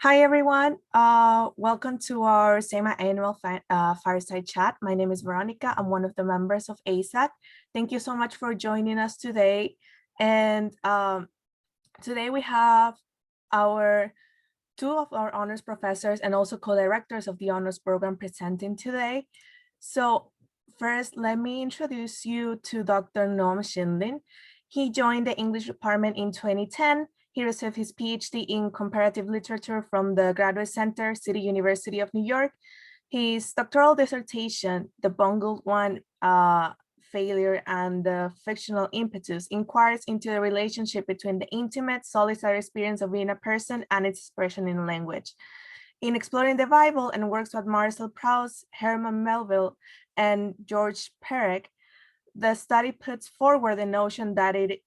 Hi, everyone. Welcome to our semi-annual Fireside Chat. My name is Veronica. I'm one of the members of ASAC. Thank you so much for joining us today. And today we have two of our honors professors and also co-directors of the honors program presenting today. So first, let me introduce you to Dr. Noam Schiendlin. He joined the English department in 2010. He received his PhD in comparative literature from the Graduate Center, City University of New York. His doctoral dissertation, The Bungled One, Failure and the Fictional Impetus, inquires into the relationship between the intimate, solitary experience of being a person and its expression in language. In exploring the Bible and works with Marcel Proust, Herman Melville, and George Perec, the study puts forward the notion that it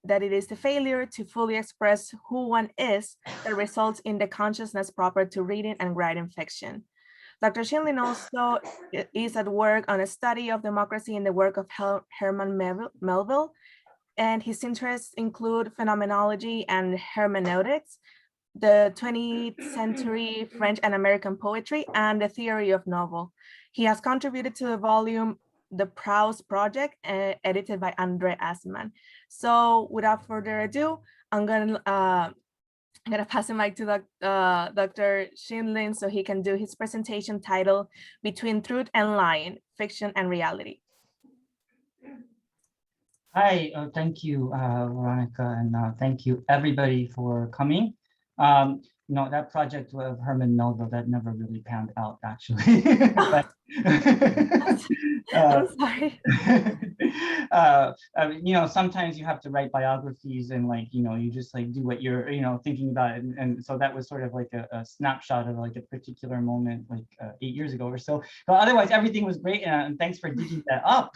is the failure to fully express who one is that results in the consciousness proper to reading and writing fiction. Dr. Schiendlin also is at work on a study of democracy in the work of Herman Melville, and his interests include phenomenology and hermeneutics, the 20th century French and American poetry, and the theory of novel. He has contributed to the volume The Proust Project, edited by Andre Asman. So without further ado, I'm gonna pass the mic to Dr. Schiendlin so he can do his presentation titled Between Truth and Lying, Fiction and Reality. Hi, thank you, Veronica, and thank you everybody for coming. That project of Herman Melville, that never really panned out, actually. But, I'm sorry. Sometimes you have to write biographies and you just do what you're, thinking about it. And so that was sort of like a snapshot of like a particular moment, 8 years ago or so. But otherwise, everything was great. And thanks for digging that up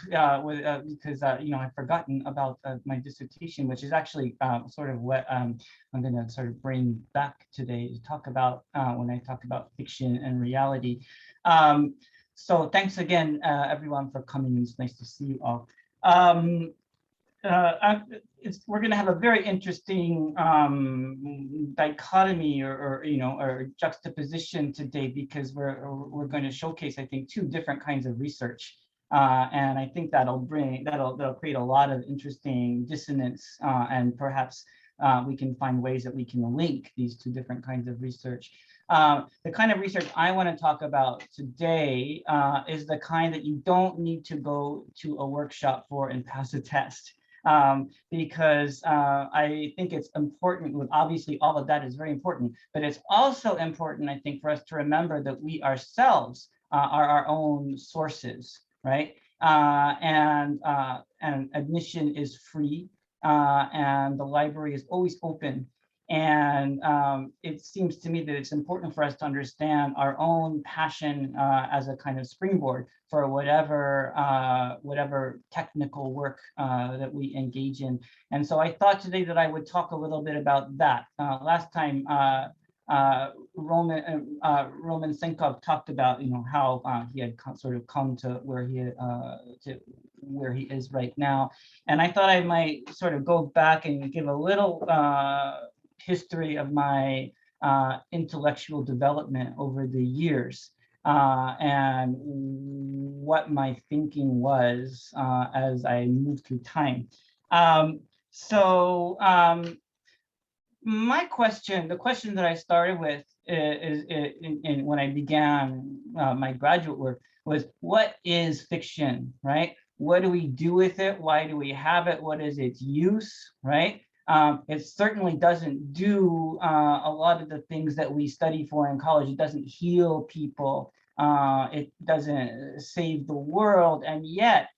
because, I've forgotten about my dissertation, which is actually sort of what I'm going to sort of bring back today to talk about when I talk about fiction and reality. So thanks again, everyone, for coming. It's nice to see you all. We're going to have a very interesting dichotomy or juxtaposition today because we're going to showcase, I think, two different kinds of research. And I think that'll create a lot of interesting dissonance, and perhaps we can find ways that we can link these two different kinds of research. The kind of research I want to talk about today is the kind that you don't need to go to a workshop for and pass a test. Because I think it's important. Obviously, all of that is very important, but it's also important, I think, for us to remember that we ourselves are our own sources, right? And admission is free, and the library is always open. And it seems to me that it's important for us to understand our own passion as a kind of springboard for whatever technical work that we engage in. And so I thought today that I would talk a little bit about that. Last time, Roman Senkov talked about how he had sort of come to where he is right now. And I thought I might sort of go back and give a little history of my intellectual development over the years, and what my thinking was as I moved through time. My question, the question that I started with is when I began my graduate work was, what is fiction, right? What do we do with it? Why do we have it? What is its use, right? It certainly doesn't do a lot of the things that we study for in college. It doesn't heal people. It doesn't save the world. And yet,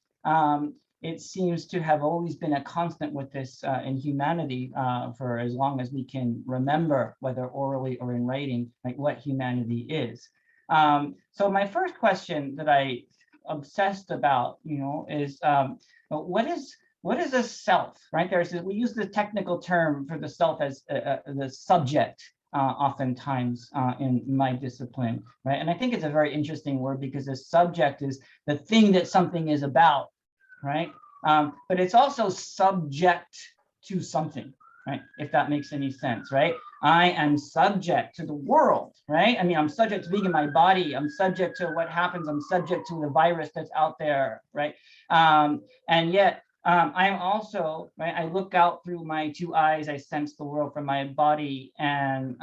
it seems to have always been a constant with this in humanity for as long as we can remember, whether orally or in writing, like what humanity is. So my first question that I obsessed about, is what is a self, right? We use the technical term for the self as the subject oftentimes in my discipline, right? And I think it's a very interesting word because the subject is the thing that something is about, right? But it's also subject to something, right? If that makes any sense, right? I am subject to the world, right? I mean, I'm subject to being in my body. I'm subject to what happens. I'm subject to the virus that's out there, right? And yet, I'm also, right, I look out through my two eyes, I sense the world from my body. And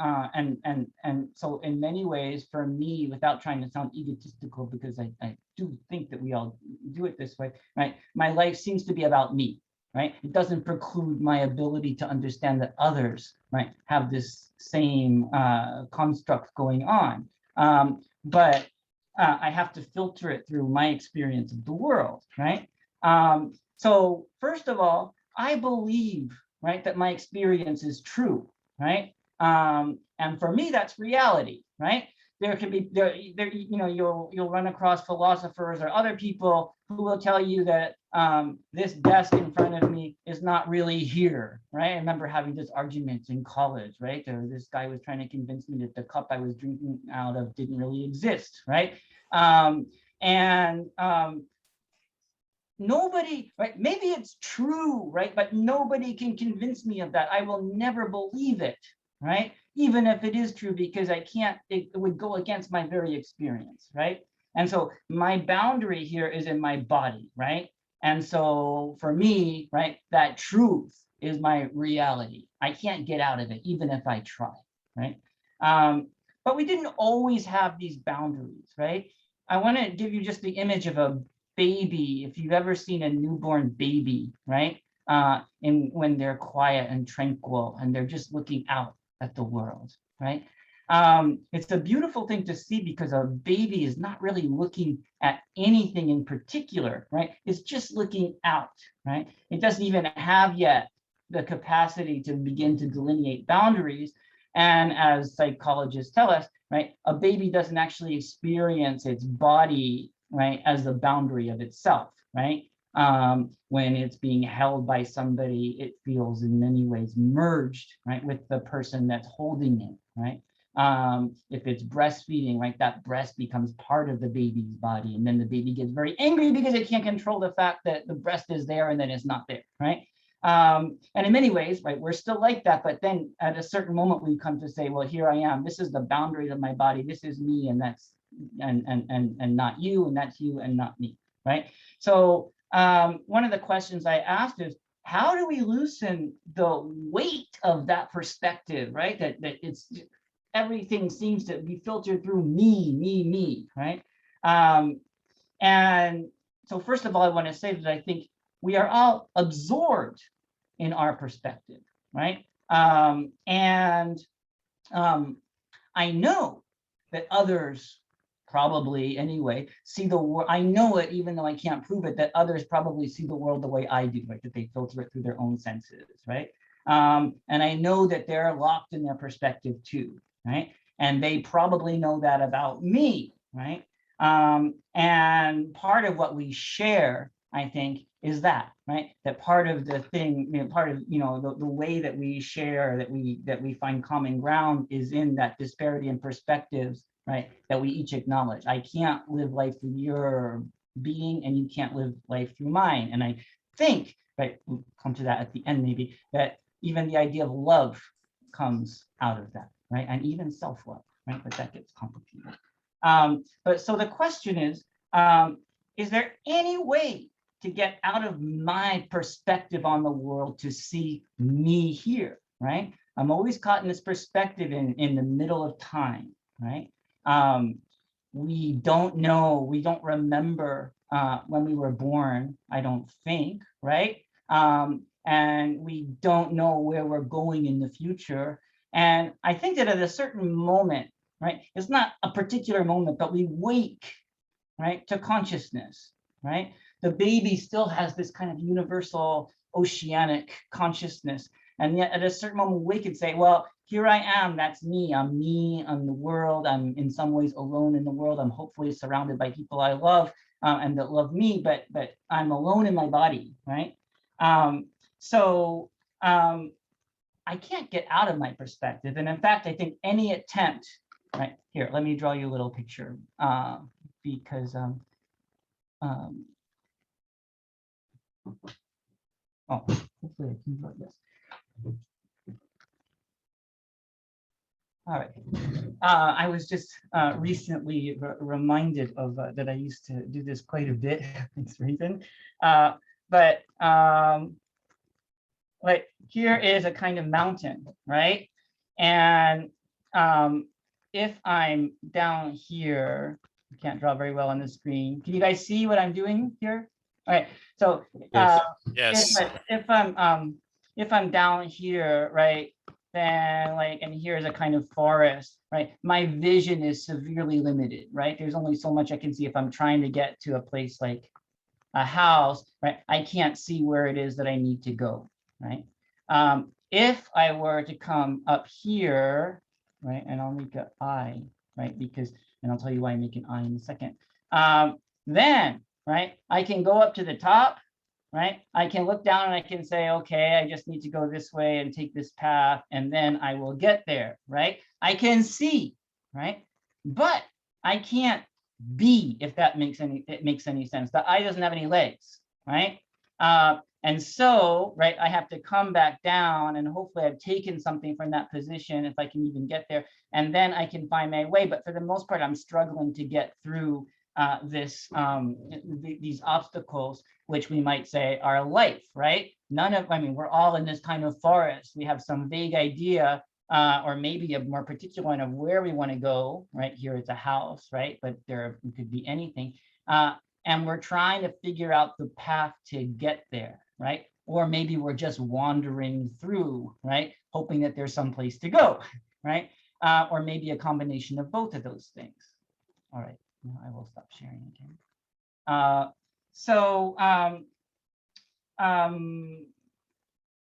so in many ways, for me, without trying to sound egotistical, because I do think that we all do it this way, right? My life seems to be about me, right? It doesn't preclude my ability to understand that others, right, have this same construct going on. But I have to filter it through my experience of the world, right? So first of all, I believe, right, that my experience is true, right? And for me, that's reality, right? There can be you know, you'll run across philosophers or other people who will tell you that this desk in front of me is not really here, right? I remember having this argument in college, right? This guy was trying to convince me that the cup I was drinking out of didn't really exist, right? Nobody, right? Maybe it's true, right? But nobody can convince me of that. I will never believe it, right? Even if it is true, because I can't, it would go against my very experience, right? And so my boundary here is in my body, right? And so for me, right, that truth is my reality. I can't get out of it, even if I try, right? But we didn't always have these boundaries, right? I want to give you just the image of a baby. If you've ever seen a newborn baby, right? When they're quiet and tranquil and they're just looking out at the world, right? It's a beautiful thing to see, because a baby is not really looking at anything in particular, right? It's just looking out, right? It doesn't even have yet the capacity to begin to delineate boundaries. And as psychologists tell us, right, a baby doesn't actually experience its body, right, as the boundary of itself, right? When it's being held by somebody, it feels in many ways merged, right, with the person that's holding it, right? If it's breastfeeding, right, that breast becomes part of the baby's body, and then the baby gets very angry because it can't control the fact that the breast is there and then it's not there, right? And in many ways, right, we're still like that, but then at a certain moment we come to say, well, here I am, this is the boundaries of my body, this is me, and that's and not you, and that's you and not me, right? So one of the questions I asked is, how do we loosen the weight of that perspective, right? That it's everything seems to be filtered through me, right? And so first of all, I want to say that I think we are all absorbed in our perspective, right? I know that others probably anyway see the world. I know it, even though I can't prove it, that others probably see the world the way I do, right? That they filter it through their own senses, right? And I know that they're locked in their perspective too, right? And they probably know that about me, right? And part of what we share, I think, is that, right? That part of the thing, you know, part of, you know, the way that we share, that we find common ground is in that disparity in perspectives, right? That we each acknowledge. I can't live life through your being, and you can't live life through mine. And I think, right, we'll come to that at the end maybe, that even the idea of love comes out of that, right? And even self-love, right? But that gets complicated. But so the question is there any way to get out of my perspective on the world to see me here, right? I'm always caught in this perspective in the middle of time, right? We don't know, we don't remember when we were born, I don't think, right? And we don't know where we're going in the future. And I think that at a certain moment, right, it's not a particular moment, but we wake, right, to consciousness, right? The baby still has this kind of universal oceanic consciousness. And yet at a certain moment we can say, well, here I am, that's me, I'm the world, I'm in some ways alone in the world, I'm hopefully surrounded by people I love and that love me, but I'm alone in my body, right? I can't get out of my perspective. And in fact, I think any attempt, right, here, let me draw you a little picture because hopefully I can draw this. All right. I was just recently reminded of that I used to do this quite a bit for this reason. But like here is a kind of mountain, right? And if I'm down here, I can't draw very well on the screen. Can you guys see what I'm doing here? All right. So Yes. if I'm down here, right, then like, and here's a kind of forest, right? My vision is severely limited, right? There's only so much I can see if I'm trying to get to a place like a house, right? I can't see where it is that I need to go, right? If I were to come up here, right, and I'll make an I, right, because, and I'll tell you why I make an I in a second. Then, right, I can go up to the top, right? I can look down and I can say, okay, I just need to go this way and take this path, and then I will get there, right? I can see, right? But I can't be, if that makes any sense. The eye doesn't have any legs, right? And so, right, I have to come back down, and hopefully I've taken something from that position if I can even get there, and then I can find my way. But for the most part, I'm struggling to get through these obstacles, which we might say are life, right? I mean, we're all in this kind of forest. We have some vague idea, or maybe a more particular one of where we want to go, right? Here it's a house, right? But there could be anything. And we're trying to figure out the path to get there, right? Or maybe we're just wandering through, right? Hoping that there's some place to go, right? Or maybe a combination of both of those things. All right, now I will stop sharing again.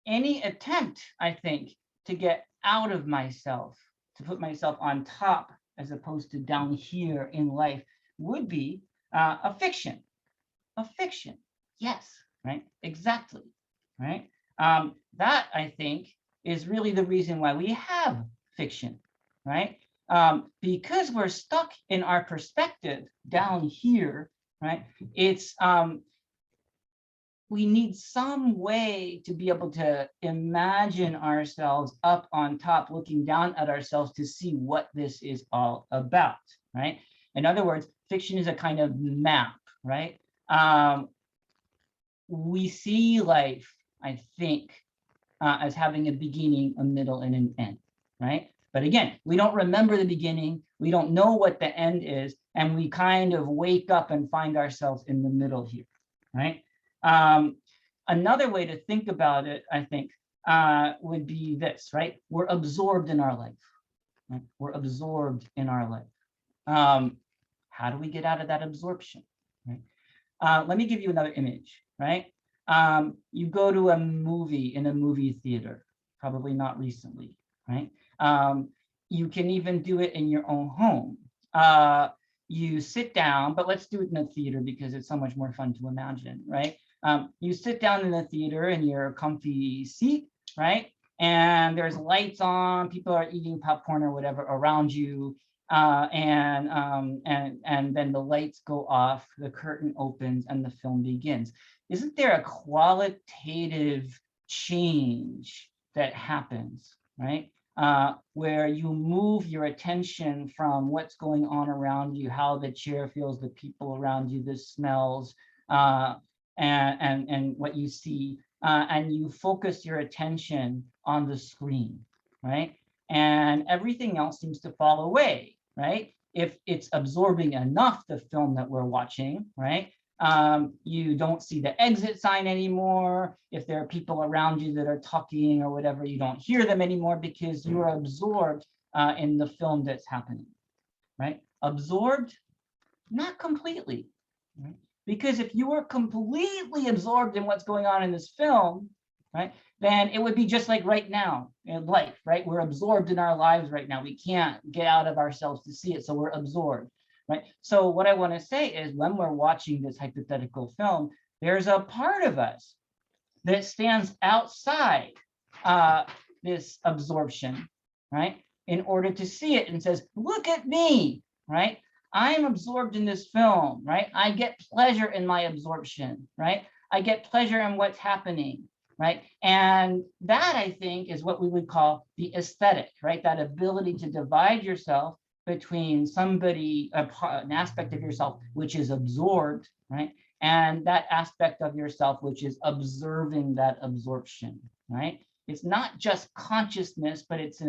Any attempt, I think, to get out of myself, to put myself on top as opposed to down here in life, would be a fiction. A fiction, yes, right, exactly, right? That, I think, is really the reason why we have fiction, right? Because we're stuck in our perspective down here, right? It's we need some way to be able to imagine ourselves up on top, looking down at ourselves to see what this is all about, right? In other words, fiction is a kind of map, right? We see life, I think, as having a beginning, a middle, and an end, right? But again, we don't remember the beginning, we don't know what the end is, and we kind of wake up and find ourselves in the middle here, right? Another way to think about it, I think, would be this, right? We're absorbed in our life, right? We're absorbed in our life. How do we get out of that absorption, right? Let me give you another image, right? You go to a movie in a movie theater, probably not recently, right? You can even do it in your own home. You sit down, but let's do it in a theater because it's so much more fun to imagine, right? You sit down in the theater in your comfy seat, right? And there's lights on, people are eating popcorn or whatever around you. And then the lights go off, the curtain opens, and the film begins. Isn't there a qualitative change that happens, right? Where you move your attention from what's going on around you, how the chair feels, the people around you, the smells, and what you see, and you focus your attention on the screen, right? And everything else seems to fall away, right? If it's absorbing enough the film that we're watching, right? You don't see the exit sign anymore. If there are people around you that are talking or whatever, you don't hear them anymore because you are absorbed in the film that's happening, right? Absorbed? Not completely, right? Because if you were completely absorbed in what's going on in this film, right, then it would be just like right now in life, right? We're absorbed in our lives right now. We can't get out of ourselves to see it, so we're absorbed, right? So what I want to say is when we're watching this hypothetical film, there's a part of us that stands outside this absorption, right, in order to see it and says, look at me, right? I'm absorbed in this film, right? I get pleasure in my absorption, right? I get pleasure in what's happening, right? And that, I think, is what we would call the aesthetic, right? That ability to divide yourself between somebody, an aspect of yourself which is absorbed, right? And that aspect of yourself which is observing that absorption, right? It's not just consciousness, but it's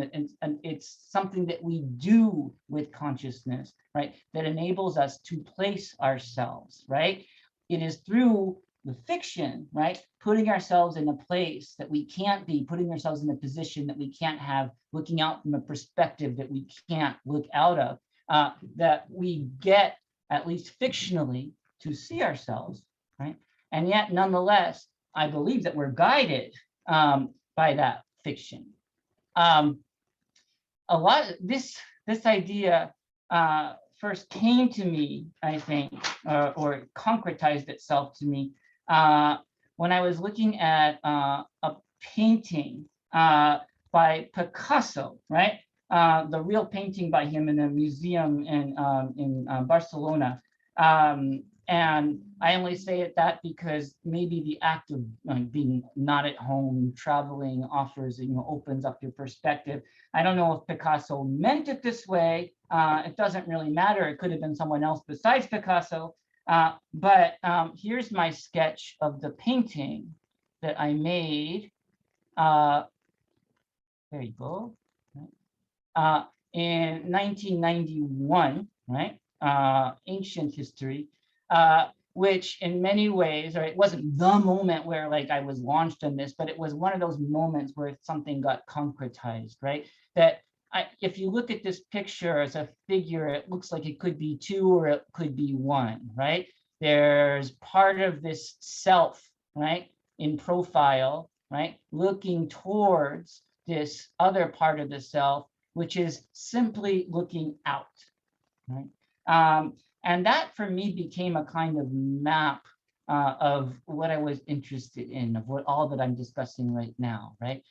something that we do with consciousness, right? That enables us to place ourselves, right? It is through the fiction, right? Putting ourselves in a place that we can't be, putting ourselves in a position that we can't have, looking out from a perspective that we can't look out of, that we get, at least fictionally, to see ourselves, right? And yet, nonetheless, I believe that we're guided by that fiction. A lot of this idea first came to me, I think, or concretized itself to me when I was looking at a painting by Picasso, right? The real painting by him in a museum in Barcelona. And I only say it that because maybe the act of being not at home, traveling offers, opens up your perspective. I don't know if Picasso meant it this way. It doesn't really matter. It could have been someone else besides Picasso. But here's my sketch of the painting that I made. There you go. In 1991, right? Ancient history, which in many ways, right, it wasn't the moment where like I was launched on this, but it was one of those moments where something got concretized, right? That if you look at this picture as a figure, it looks like it could be two or it could be one, right? There's part of this self, right, in profile, right, looking towards this other part of the self, which is simply looking out, right? And that for me became a kind of map of what I was interested in, of what all that I'm discussing right now, right?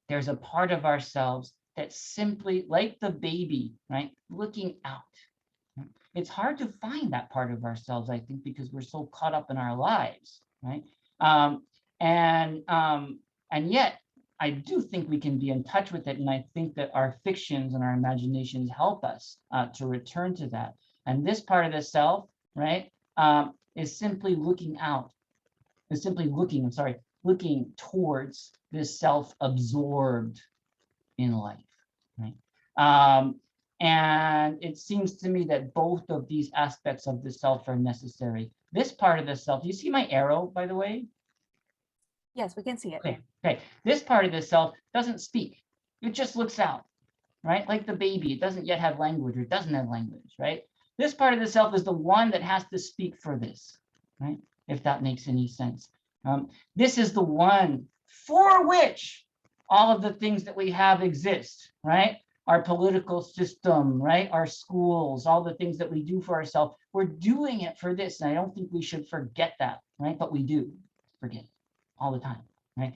There's a part of ourselves that's simply like the baby, right? Looking out. It's hard to find that part of ourselves, I think, because we're so caught up in our lives, right? And yet, I do think we can be in touch with it, and I think that our fictions and our imaginations help us to return to that. And this part of the self, right, is simply looking out, is simply looking, looking towards this self absorbed in life, right? And it seems to me that both of these aspects of the self are necessary. This part of the self, you see my arrow, by the way? Yes, we can see it. Okay. This part of the self doesn't speak. It just looks out, right? Like the baby, it doesn't yet have language, or it doesn't have language, right? This part of the self is the one that has to speak for this, right? If that makes any sense. This is the one for which all of the things that we have exist, right? Our political system, right? Our schools, all the things that we do for ourselves, we're doing it for this. And I don't think we should forget that, right? But we do forget it all the time, right?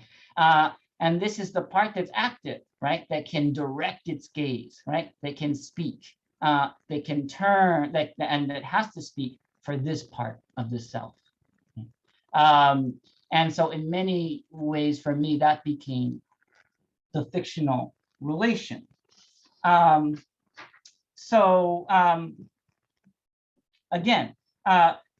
And this is the part that's active, right? That can direct its gaze, right? That can speak, that can turn, and that has to speak for this part of the self. And so in many ways, for me, that became the fictional relation. Again,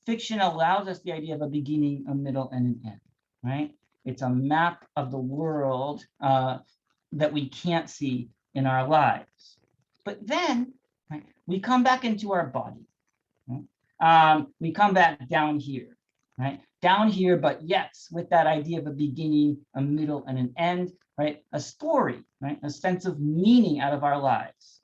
fiction allows us the idea of a beginning, a middle, and an end, right? It's a map of the world that we can't see in our lives. But then, right, we come back into our body. Right? We come back down here, right? Down here, but yes, with that idea of a beginning, a middle, and an end, right? A story, right? A sense of meaning out of our lives.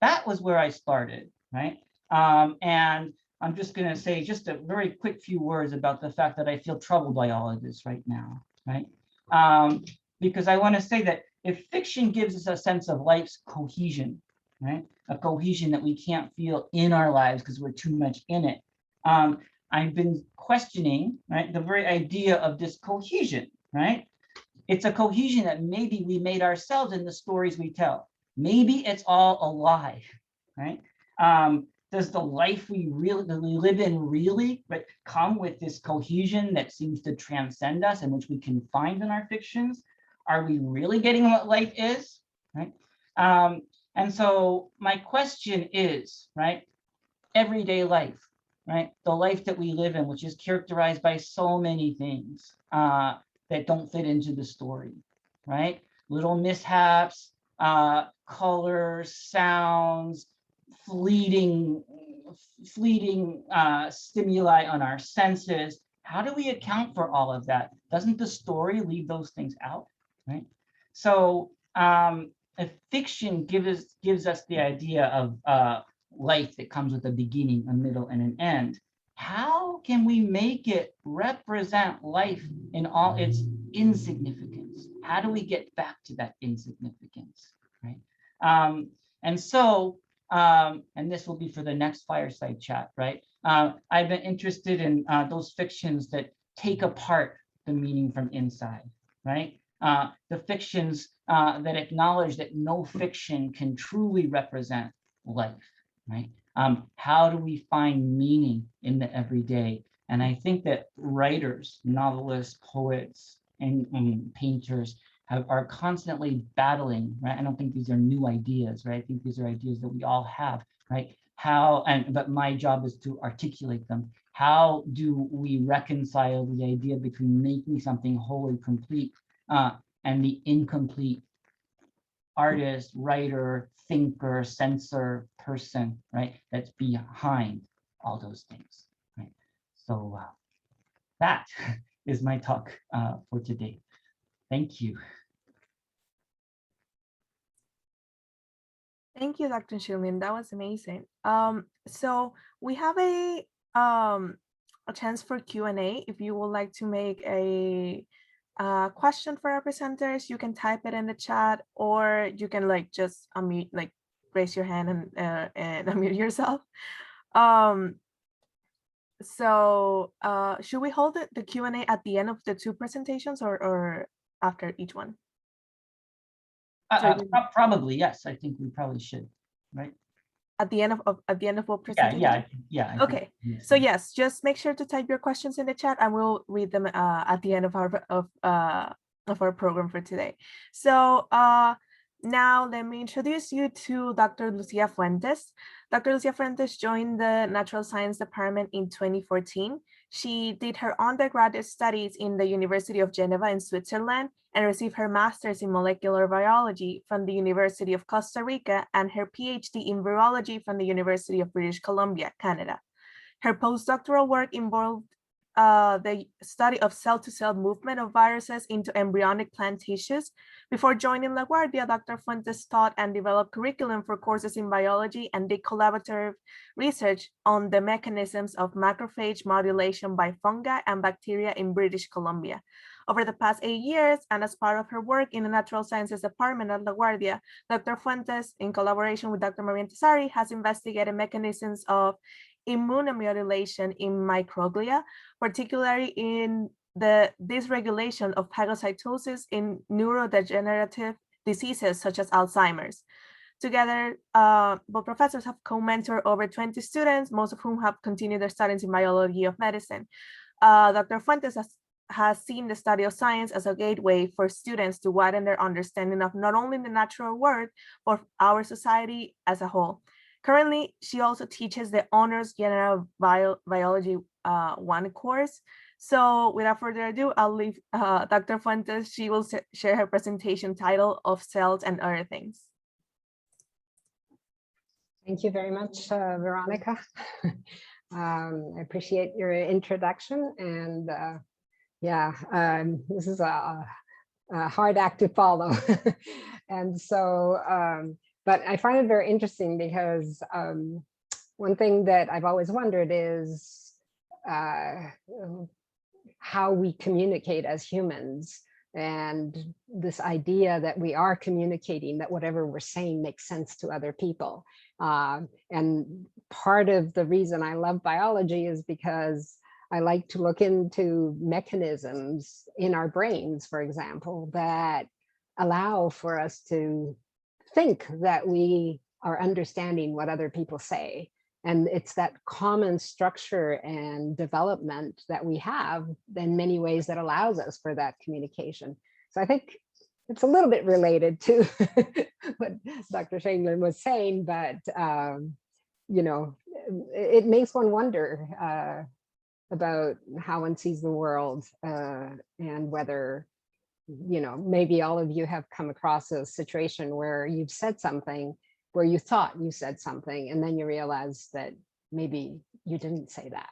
That was where I started, right? And I'm just going to say just a very quick few words about the fact that I feel troubled by all of this right now, right? Because I want to say that if fiction gives us a sense of life's cohesion, right? A cohesion that we can't feel in our lives because we're too much in it. I've been questioning, right, the very idea of this cohesion, right? It's a cohesion that maybe we made ourselves in the stories we tell. Maybe it's all a lie, right? Does the life we live in really, right, come with this cohesion that seems to transcend us and which we can find in our fictions? Are we really getting what life is, right? And so my question is, right, everyday life, right? The life that we live in, which is characterized by so many things that don't fit into the story, right? Little mishaps, colors, sounds, fleeting stimuli on our senses. How do we account for all of that? Doesn't the story leave those things out, right? So if fiction gives us the idea of life that comes with a beginning, a middle, and an end, how can we make it represent life in all its insignificance? How do we get back to that insignificance, right? And so, and this will be for the next fireside chat, right? I've been interested in those fictions that take apart the meaning from inside, right? The fictions that acknowledge that no fiction can truly represent life, right? How do we find meaning in the everyday? And I think that writers, novelists, poets, and painters are constantly battling, right? I don't think these are new ideas, right? I think these are ideas that we all have, right? But my job is to articulate them. How do we reconcile the idea between making something wholly complete and the incomplete artist, writer, thinker, censor, person, right? That's behind all those things, right? So that is my talk for today. Thank you. Thank you, Dr. Schiendlin. That was amazing. So we have a chance for Q&A. If you would like to make a question for our presenters, you can type it in the chat, or you can like just unmute, like raise your hand and unmute yourself. So should we hold the Q&A at the end of the two presentations or after each one? Probably, yes. I think we probably should, right? At the end of what presentation? Yeah. Okay. So yes, just make sure to type your questions in the chat, and we'll read them at the end of our program for today. So now let me introduce you to Dr. Lucia Fuentes. Dr. Lucia Fuentes joined the Natural Science Department in 2014. She did her undergraduate studies in the University of Geneva in Switzerland and received her master's in molecular biology from the University of Costa Rica and her PhD in virology from the University of British Columbia, Canada. Her postdoctoral work involved the study of cell-to-cell movement of viruses into embryonic plant tissues. Before joining LaGuardia, Dr. Fuentes taught and developed curriculum for courses in biology and did collaborative research on the mechanisms of macrophage modulation by fungi and bacteria in British Columbia. Over the past 8 years, and as part of her work in the Natural Sciences Department at LaGuardia, Dr. Fuentes, in collaboration with Dr. Maria Tesari, has investigated mechanisms of immunomodulation in microglia, particularly in the dysregulation of phagocytosis in neurodegenerative diseases such as Alzheimer's. Together, both professors have co-mentored over 20 students, most of whom have continued their studies in biology of medicine. Dr. Fuentes has seen the study of science as a gateway for students to widen their understanding of not only the natural world, but our society as a whole. Currently, she also teaches the Honors General Biology 1 course. So without further ado, I'll leave Dr. Fuentes. She will share her presentation title of Cells and Other Things. Thank you very much, Veronica. I appreciate your introduction, and this is a hard act to follow. And so, but I find it very interesting because one thing that I've always wondered is how we communicate as humans, and this idea that we are communicating, that whatever we're saying makes sense to other people. And part of the reason I love biology is because I like to look into mechanisms in our brains, for example, that allow for us to think that we are understanding what other people say. And it's that common structure and development that we have in many ways that allows us for that communication. So I think it's a little bit related to what Dr. Schiendlin was saying, but you know, it makes one wonder about how one sees the world, and whether, you know, maybe all of you have come across a situation where you've said something where you thought you said something, and then you realize that maybe you didn't say that,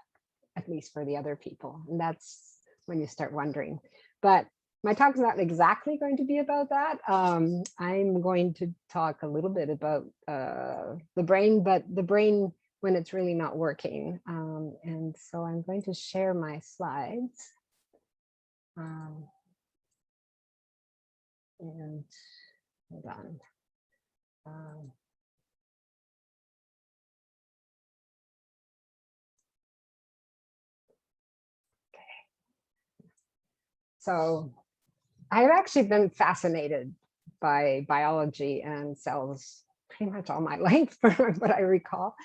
at least for the other people. And that's when you start wondering. But my talk is not exactly going to be about that. I'm going to talk a little bit about the brain, but the brain when it's really not working. And so I'm going to share my slides. And hold on. So I've actually been fascinated by biology and cells pretty much all my life, from what I recall.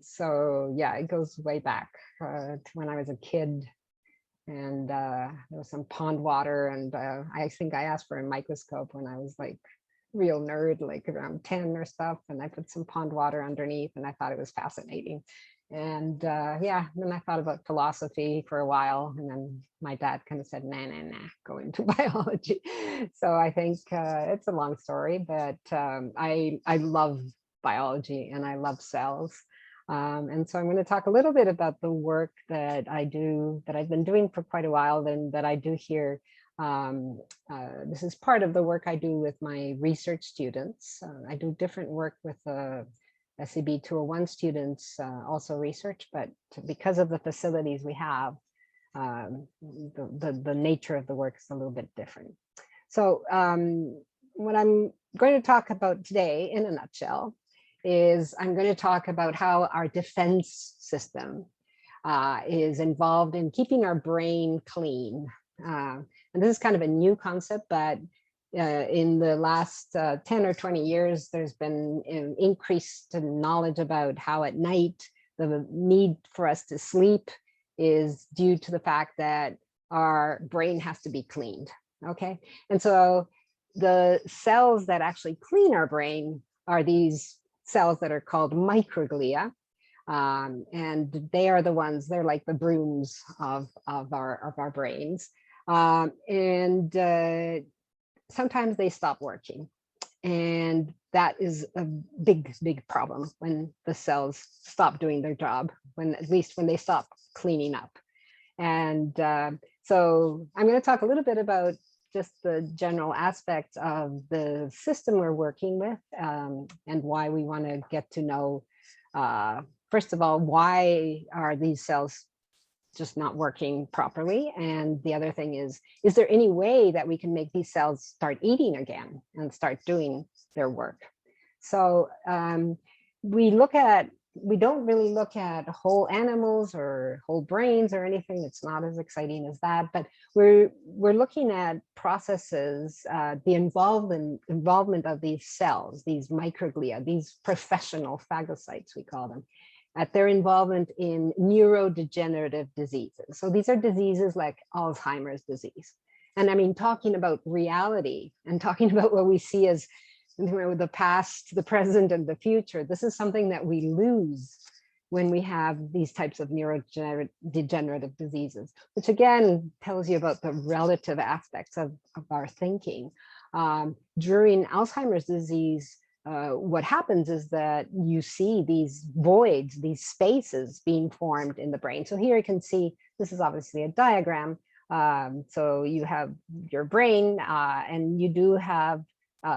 So yeah, it goes way back to when I was a kid, and there was some pond water, and I think I asked for a microscope when I was like real nerd, like around 10 or stuff, and I put some pond water underneath, and I thought it was fascinating. And yeah, then I thought about philosophy for a while, and then my dad kind of said, nah, go into biology. So I think it's a long story, but I love biology and I love cells. And so I'm going to talk a little bit about the work that I do, that I've been doing for quite a while, and that I do here. This is part of the work I do with my research students. I do different work with SCB 201 students, also research, but because of the facilities we have, the nature of the work is a little bit different. So what I'm going to talk about today in a nutshell is I'm going to talk about how our defense system is involved in keeping our brain clean. And this is kind of a new concept, but in the last 10 or 20 years, there's been increased knowledge about how at night the need for us to sleep is due to the fact that our brain has to be cleaned. Okay, and so the cells that actually clean our brain are these cells that are called microglia. And they are the ones, they're like the brooms of our brains. Sometimes they stop working. And that is a big problem when the cells stop doing their job, at least when they stop cleaning up. And so I'm going to talk a little bit about just the general aspects of the system we're working with, and why we want to get to know, first of all, why are these cells just not working properly? And the other thing is there any way that we can make these cells start eating again and start doing their work? So we don't really look at whole animals or whole brains or anything. It's not as exciting as that, but we're looking at processes, the involvement of these cells, these microglia, these professional phagocytes, we call them, at their involvement in neurodegenerative diseases. So these are diseases like Alzheimer's disease. And I mean, talking about reality and talking about what we see as, you know, the past, the present, and the future, this is something that we lose when we have these types of neurodegenerative diseases, which again tells you about the relative aspects of our thinking. During Alzheimer's disease, what happens is that you see these voids, these spaces being formed in the brain. So here you can see, this is obviously a diagram. So you have your brain, and you do have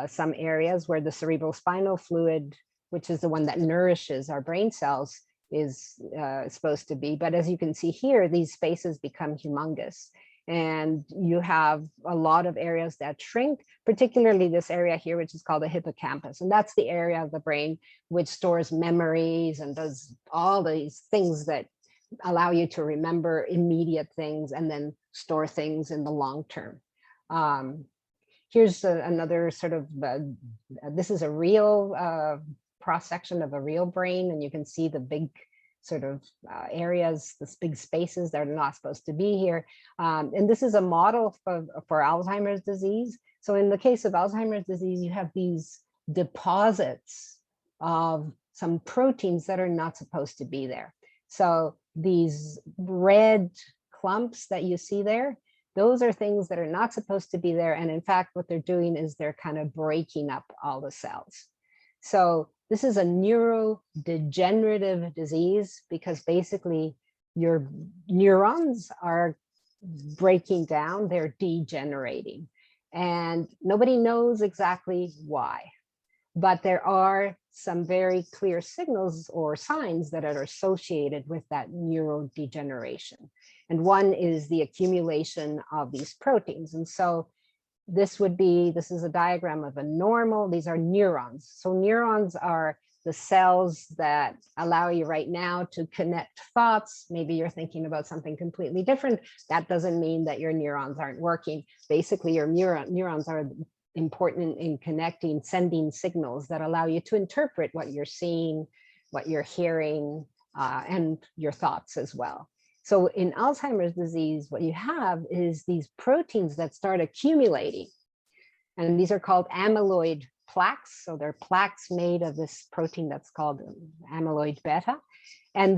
some areas where the cerebral spinal fluid, which is the one that nourishes our brain cells, is supposed to be. But as you can see here, these spaces become humongous. And you have a lot of areas that shrink, particularly this area here, which is called the hippocampus. And that's the area of the brain which stores memories and does all these things that allow you to remember immediate things and then store things in the long term. Here's another sort of, this is a real cross section of a real brain, and you can see the big sort of areas, this big spaces that are not supposed to be here. And this is a model for Alzheimer's disease. So in the case of Alzheimer's disease, you have these deposits of some proteins that are not supposed to be there. So these red clumps that you see there, those are things that are not supposed to be there. And in fact, what they're doing is they're kind of breaking up all the cells. So this is a neurodegenerative disease because basically your neurons are breaking down, they're degenerating. And nobody knows exactly why, but there are some very clear signals or signs that are associated with that neurodegeneration. And one is the accumulation of these proteins. And so this is a diagram of a normal, these are neurons. So neurons are the cells that allow you right now to connect thoughts. Maybe you're thinking about something completely different. That doesn't mean that your neurons aren't working. Basically, your neurons are important in connecting, sending signals that allow you to interpret what you're seeing, what you're hearing, and your thoughts as well. So in Alzheimer's disease, what you have is these proteins that start accumulating, and these are called amyloid plaques. So they're plaques made of this protein that's called amyloid beta. And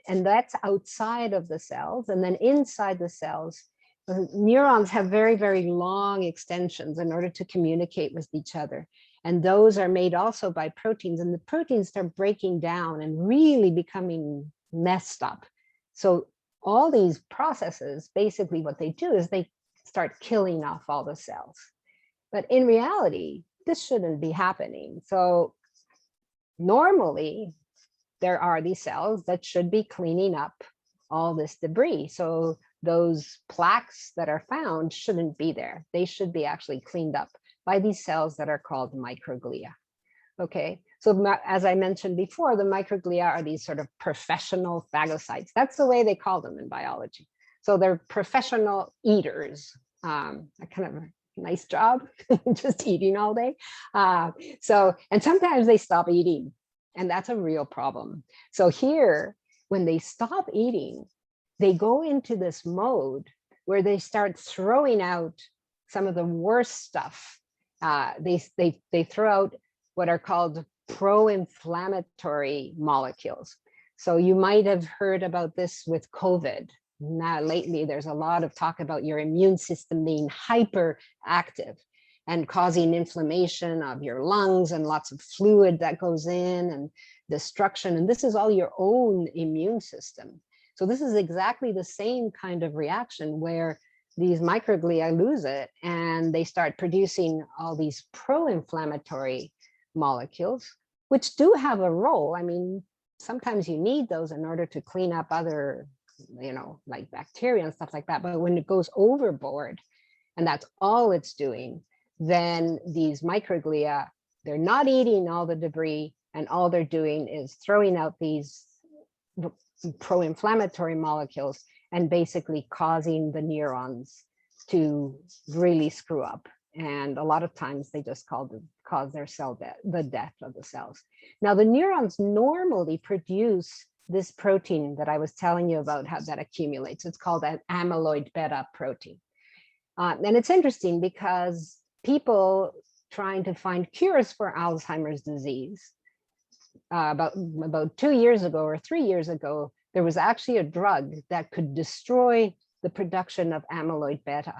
that's outside of the cells. And then inside the cells, the neurons have very, very long extensions in order to communicate with each other. And those are made also by proteins, and the proteins start breaking down and really becoming messed up. So all these processes, basically what they do is they start killing off all the cells. But in reality, this shouldn't be happening. So normally there are these cells that should be cleaning up all this debris. So those plaques that are found shouldn't be there. They should be actually cleaned up by these cells that are called microglia. Okay, so as I mentioned before, the microglia are these sort of professional phagocytes. That's the way they call them in biology. So they're professional eaters. A kind of nice job, just eating all day. And sometimes they stop eating, and that's a real problem. So here, when they stop eating, they go into this mode where they start throwing out some of the worst stuff. They throw out what are called pro-inflammatory molecules. So you might have heard about this with COVID. Now lately, there's a lot of talk about your immune system being hyperactive and causing inflammation of your lungs and lots of fluid that goes in and destruction. And this is all your own immune system. So this is exactly the same kind of reaction where these microglia lose it and they start producing all these pro-inflammatory molecules, which do have a role. I mean, sometimes you need those in order to clean up other, like bacteria and stuff like that. But when it goes overboard and that's all it's doing, then these microglia, they're not eating all the debris, and all they're doing is throwing out these pro-inflammatory molecules and basically causing the neurons to really screw up. And a lot of times they just cause their cell death, the death of the cells. Now the neurons normally produce this protein that I was telling you about, how that accumulates. It's called an amyloid beta protein. And it's interesting because people trying to find cures for Alzheimer's disease, about 2 years ago or 3 years ago, there was actually a drug that could destroy the production of amyloid beta.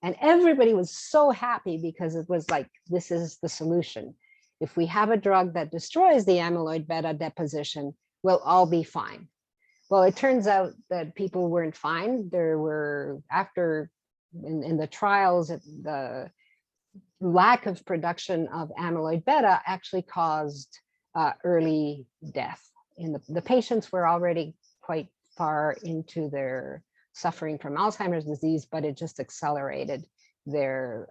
And everybody was so happy because it was like, this is the solution. If we have a drug that destroys the amyloid beta deposition, we'll all be fine. Well, it turns out that people weren't fine. There were, in the trials, the lack of production of amyloid beta actually caused early death. The patients were already quite far into their suffering from Alzheimer's disease, but it just accelerated their,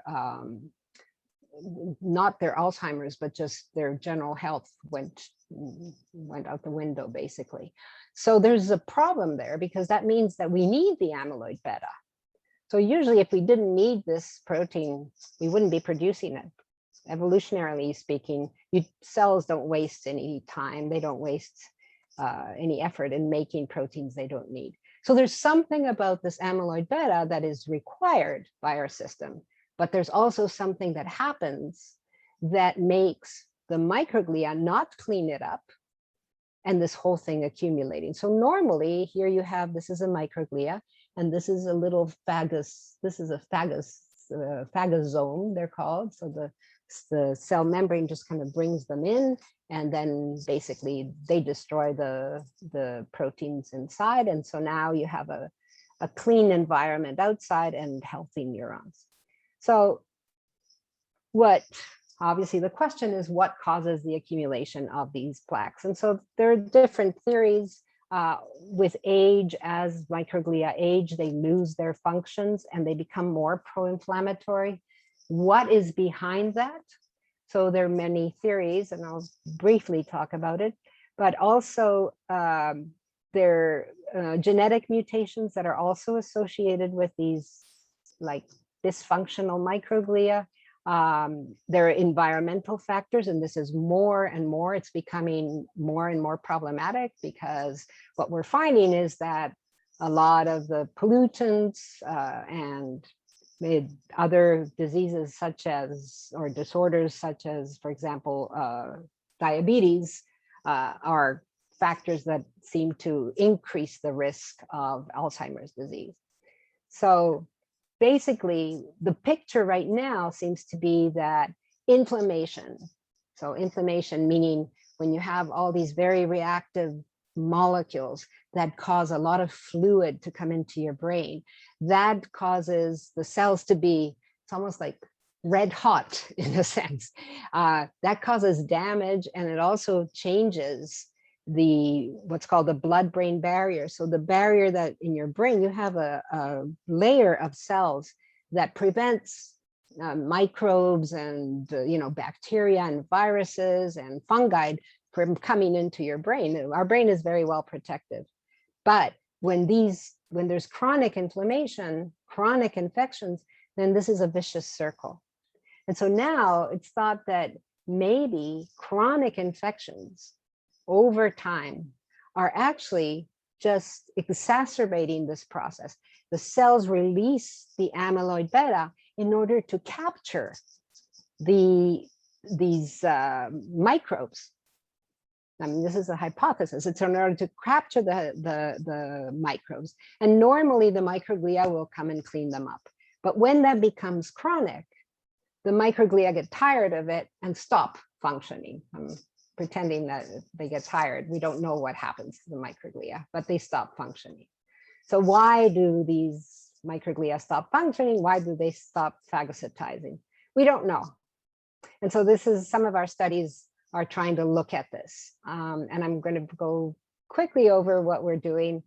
not their Alzheimer's, but just their general health went out the window, basically. So there's a problem there because that means that we need the amyloid beta. So usually if we didn't need this protein, we wouldn't be producing it. evolutionarily speaking, cells don't waste any time. They don't waste any effort in making proteins they don't need. So there's something about this amyloid beta that is required by our system, but there's also something that happens that makes the microglia not clean it up and this whole thing accumulating. So normally here you have, this is a microglia, and this is a little this is a phagosome, they're called. So the cell membrane just kind of brings them in, and then basically they destroy the proteins inside. And so now you have a clean environment outside and healthy neurons. So obviously the question is, what causes the accumulation of these plaques? And so there are different theories. With age, as microglia age, they lose their functions and they become more pro-inflammatory. What is behind that? So there are many theories, and I'll briefly talk about it, but also there are genetic mutations that are also associated with these like dysfunctional microglia. There are environmental factors, and this is more and more, it's becoming more and more problematic, because what we're finding is that a lot of the pollutants and other diseases such as, or disorders such as, for example, diabetes, are factors that seem to increase the risk of Alzheimer's disease. So basically, the picture right now seems to be that inflammation, so inflammation meaning when you have all these very reactive molecules that cause a lot of fluid to come into your brain, that causes the cells to be, it's almost like red hot in a sense. That causes damage, and it also changes what's called the blood-brain barrier. So the barrier that in your brain, you have a layer of cells that prevents microbes and bacteria and viruses and fungi from coming into your brain. Our brain is very well protected. But when there's chronic inflammation, chronic infections, then this is a vicious circle. And so now it's thought that maybe chronic infections over time are actually just exacerbating this process. The cells release the amyloid beta in order to capture these microbes. I mean, this is a hypothesis. It's in order to capture the microbes. And normally the microglia will come and clean them up. But when that becomes chronic, the microglia get tired of it and stop functioning. I'm pretending that they get tired. We don't know what happens to the microglia, but they stop functioning. So why do these microglia stop functioning? Why do they stop phagocytizing? We don't know. And so this is, some of our studies are trying to look at this. And I'm going to go quickly over what we're doing.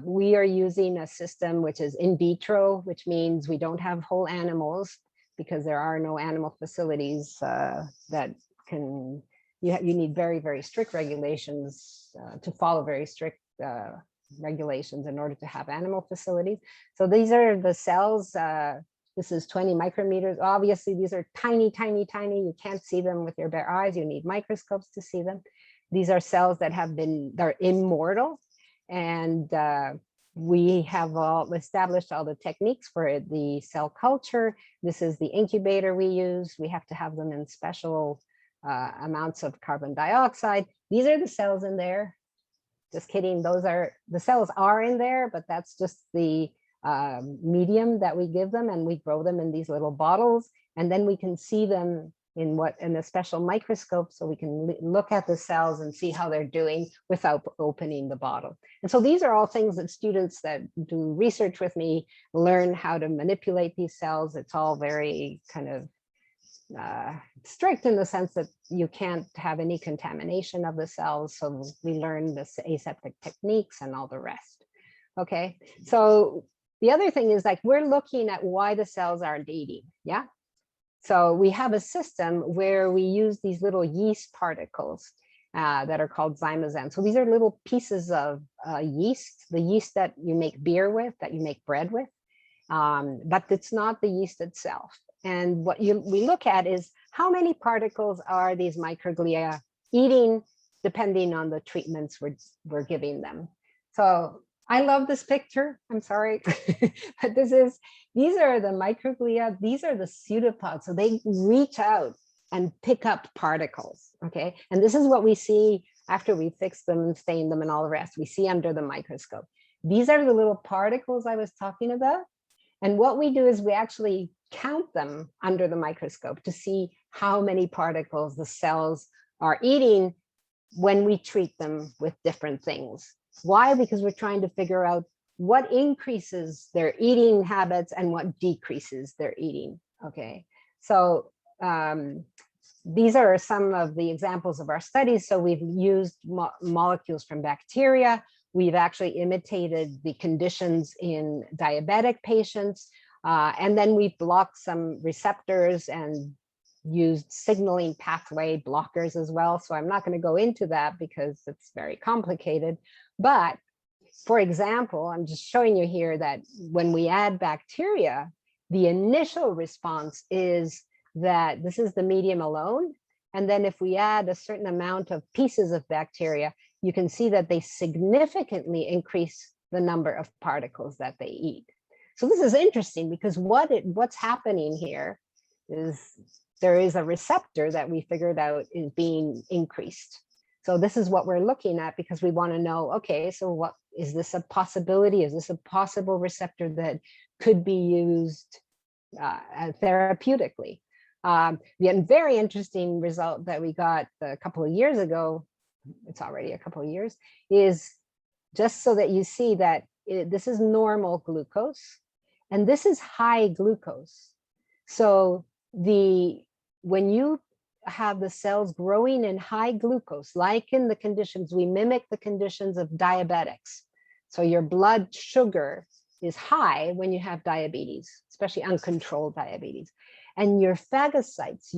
We are using a system which is in vitro, which means we don't have whole animals, because there are no animal facilities that can, you need very, very strict regulations to follow very strict regulations in order to have animal facilities. So these are the cells. This is 20 micrometers. Obviously, these are tiny, tiny, tiny. You can't see them with your bare eyes. You need microscopes to see them. These are cells that they're immortal. And we have established all the techniques for the cell culture. This is the incubator we use. We have to have them in special amounts of carbon dioxide. These are the cells in there. Just kidding. The cells are in there, but that's just the medium that we give them, and we grow them in these little bottles, and then we can see them in a special microscope, so we can look at the cells and see how they're doing without opening the bottle. And so these are all things that students that do research with me learn how to manipulate these cells. It's all very kind of strict in the sense that you can't have any contamination of the cells. So we learn the aseptic techniques and all the rest. Okay, so the other thing is, like, we're looking at why the cells aren't eating. Yeah. So we have a system where we use these little yeast particles that are called zymogens. So these are little pieces of yeast, the yeast that you make beer with, that you make bread with, but it's not the yeast itself. And what we look at is how many particles are these microglia eating depending on the treatments we're giving them. So I love this picture, I'm sorry, but these are the microglia, these are the pseudopods. So they reach out and pick up particles, okay? And this is what we see after we fix them and stain them and all the rest, we see under the microscope. These are the little particles I was talking about. And what we do is we actually count them under the microscope to see how many particles the cells are eating when we treat them with different things. Why? Because we're trying to figure out what increases their eating habits and what decreases their eating, okay? So these are some of the examples of our studies. So we've used molecules from bacteria. We've actually imitated the conditions in diabetic patients. And then we've blocked some receptors and used signaling pathway blockers as well. So I'm not going to go into that because it's very complicated. But for example, I'm just showing you here that when we add bacteria, the initial response is that this is the medium alone. And then if we add a certain amount of pieces of bacteria, you can see that they significantly increase the number of particles that they eat. So this is interesting because what's happening here is there is a receptor that we figured out is being increased. So this is what we're looking at because we want to know, okay, so what is this a possibility? Is this a possible receptor that could be used therapeutically? The very interesting result that we got a couple of years ago, it's already a couple of years, is just so that you see that this is normal glucose and this is high glucose. So when you have the cells growing in high glucose, like in the conditions, we mimic the conditions of diabetics. So your blood sugar is high when you have diabetes, especially uncontrolled diabetes. And your phagocytes,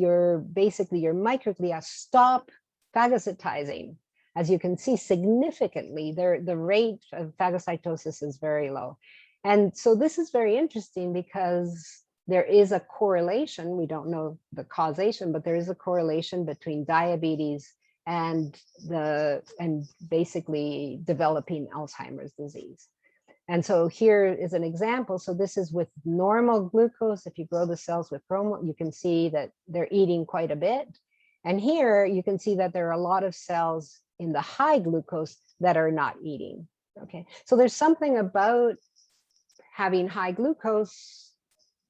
basically your microglia stop phagocytizing. As you can see, significantly, the rate of phagocytosis is very low. And so this is very interesting because there is a correlation. We don't know the causation, but there is a correlation between diabetes and basically developing Alzheimer's disease. And so here is an example. So this is with normal glucose. If you grow the cells with chromo, you can see that they're eating quite a bit. And here you can see that there are a lot of cells in the high glucose that are not eating. Okay, so there's something about having high glucose.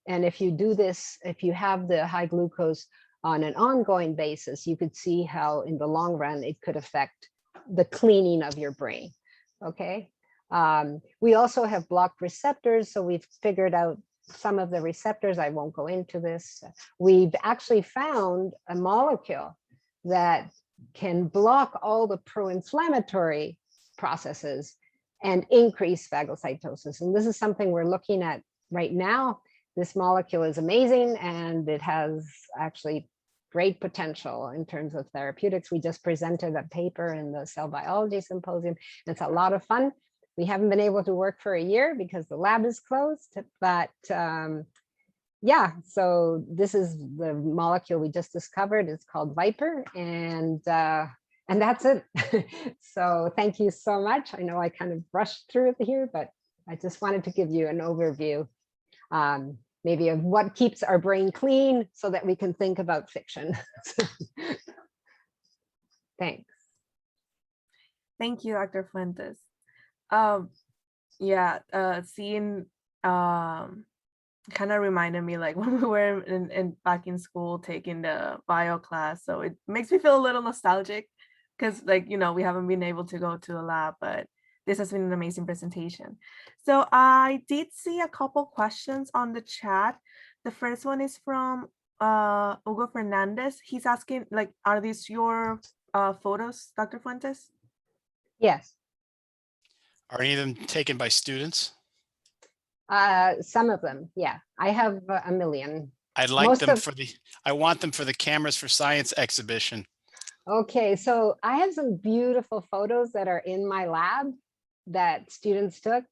And if you do this, if you have the high glucose on an ongoing basis, you could see how in the long run it could affect the cleaning of your brain. Okay. We also have blocked receptors. So we've figured out some of the receptors. I won't go into this. We've actually found a molecule that can block all the pro-inflammatory processes and increase phagocytosis. And this is something we're looking at right now. This molecule is amazing and it has actually great potential in terms of therapeutics. We just presented a paper in the Cell Biology Symposium. It's a lot of fun. We haven't been able to work for a year because the lab is closed, but yeah, so this is the molecule we just discovered. It's called Viper, and that's it. So thank you so much. I know I kind of rushed through it here, but I just wanted to give you an overview, maybe of what keeps our brain clean so that we can think about fiction. Thanks. Thank you, Dr. Fuentes. Seeing kind of reminded me like when we were back in school taking the bio class. So it makes me feel a little nostalgic because, like, you know, we haven't been able to go to a lab, but this has been an amazing presentation. So I did see a couple questions on the chat. The first one is from Hugo Fernandez. He's asking, like, are these your photos, Dr. Fuentes? Yes. Are any of them taken by students? Some of them, yeah. I have a million. I'd like them I want them for the Cameras for Science exhibition. Okay, so I have some beautiful photos that are in my lab that students took.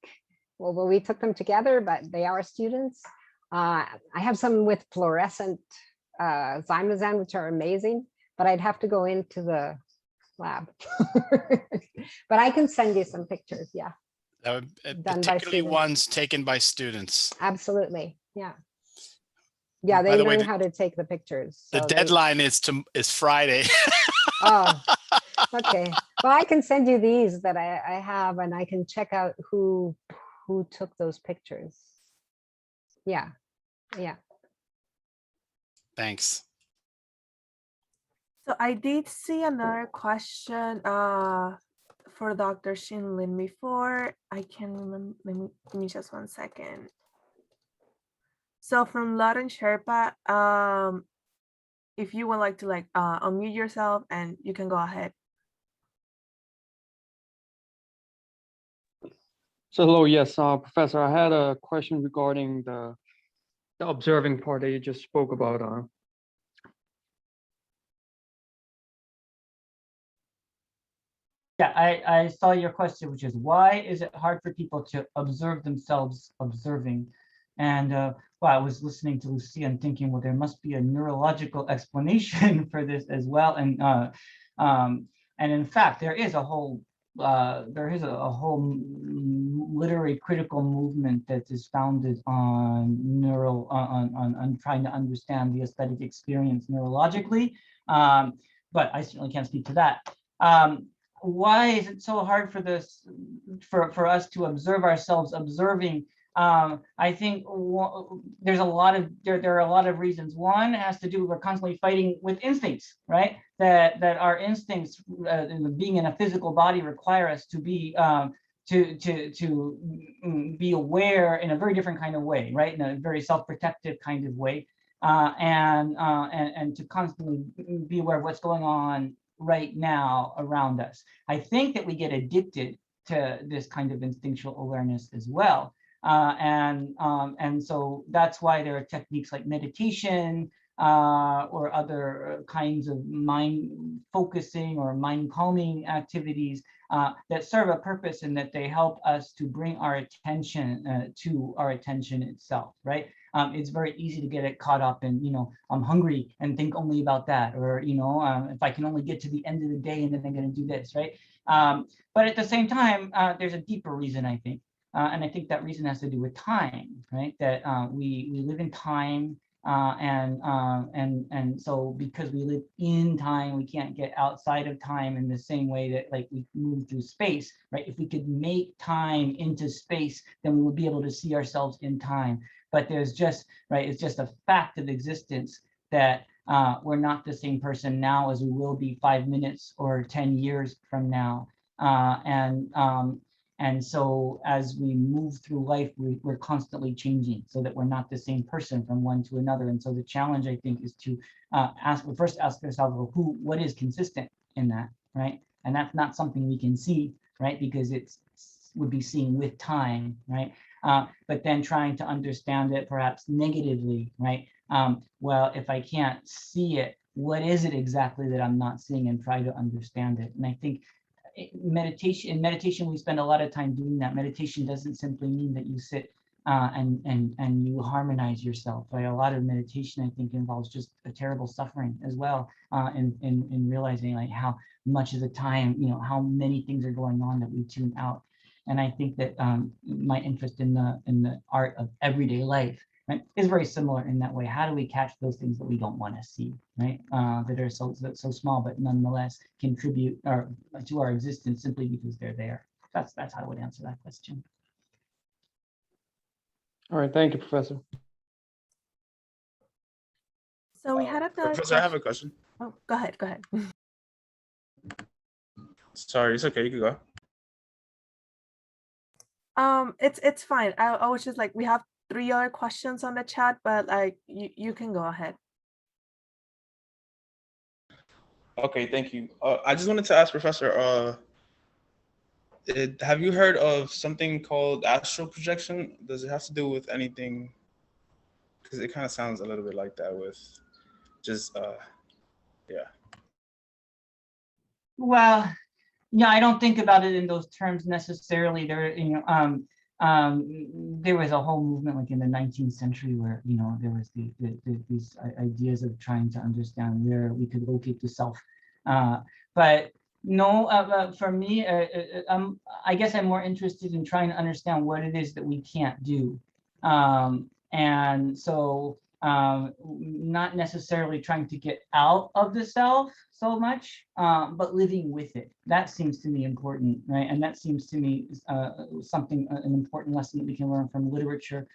Well, we took them together, but they are students. I have some with fluorescent Zymosan, which are amazing, but I'd have to go into the lab. But I can send you some pictures. Yeah. That would, Done by particularly students. ones taken by students. Absolutely. Yeah. Yeah, By they the way, learn how to take the pictures. The So deadline is Friday. Oh, okay. Well, I can send you these that I have, and I can check out who took those pictures. Yeah. Yeah. Thanks. So I did see another question for Dr. Schiendlin before. I can remember, give me just 1 second. So from Lauren Sherpa, if you would like to unmute yourself, and you can go ahead. So hello, yes, Professor, I had a question regarding the observing part that you just spoke about. Yeah, I saw your question, which is why is it hard for people to observe themselves observing? And well, I was listening to Lucia and thinking, well, there must be a neurological explanation for this as well. And in fact, there is a whole literary critical movement that is founded on on trying to understand the aesthetic experience neurologically. But I certainly can't speak to that. Why is it so hard for this for us to observe ourselves observing? I think there are a lot of reasons. One has to do with we're constantly fighting with instincts, right? That our instincts, being in a physical body, require us to be be aware in a very different kind of way, right? In a very self-protective kind of way, and to constantly be aware of what's going on right now around us. I think that we get addicted to this kind of instinctual awareness as well. And so that's why there are techniques like meditation or other kinds of mind focusing or mind calming activities that serve a purpose, and that they help us to bring our attention to our attention itself, right? It's very easy to get it caught up in, I'm hungry and think only about that, or, if I can only get to the end of the day and then I'm going to do this, right? But at the same time, there's a deeper reason, I think. And I think that reason has to do with time, right? That we live in time, and so because we live in time, we can't get outside of time in the same way that like we move through space, right? If we could make time into space, then we would be able to see ourselves in time. But there's just, right, it's just a fact of existence that we're not the same person now as we will be 5 minutes or 10 years from now. And so as we move through life, we're constantly changing so that we're not the same person from one to another. And so the challenge, I think, is to first ask ourselves, well, what is consistent in that, right? And that's not something we can see, right? Because would be seen with time, right? But then trying to understand it perhaps negatively, right? Well, if I can't see it, what is it exactly that I'm not seeing, and try to understand it. And I think in meditation, we spend a lot of time doing that. Meditation doesn't simply mean that you sit and you harmonize yourself, right? A lot of meditation, I think, involves just a terrible suffering as well, in realizing like how much of the time, how many things are going on that we tune out. And I think that my interest in the art of everyday life, right, is very similar in that way. How do we catch those things that we don't want to see, right? That are so small, but nonetheless contribute to our existence simply because they're there. That's how I would answer that question. All right, thank you, Professor. So we had another Professor, I have a question. Oh, go ahead. Sorry, it's okay. You can go. It's fine. I was just like, we have 3 other questions on the chat, but like you can go ahead. Okay, thank you. I just wanted to ask Professor, have you heard of something called astral projection? Does it have to do with anything? Because it kind of sounds a little bit like that with just, yeah. Well, yeah, I don't think about it in those terms necessarily. There, there was a whole movement like in the 19th century where, you know, there was these ideas of trying to understand where we could locate the self. But no, for me, I guess I'm more interested in trying to understand what it is that we can't do. And so not necessarily trying to get out of the self so much, but living with it. That seems to me important, right? And that seems to me something, an important lesson that we can learn from literature,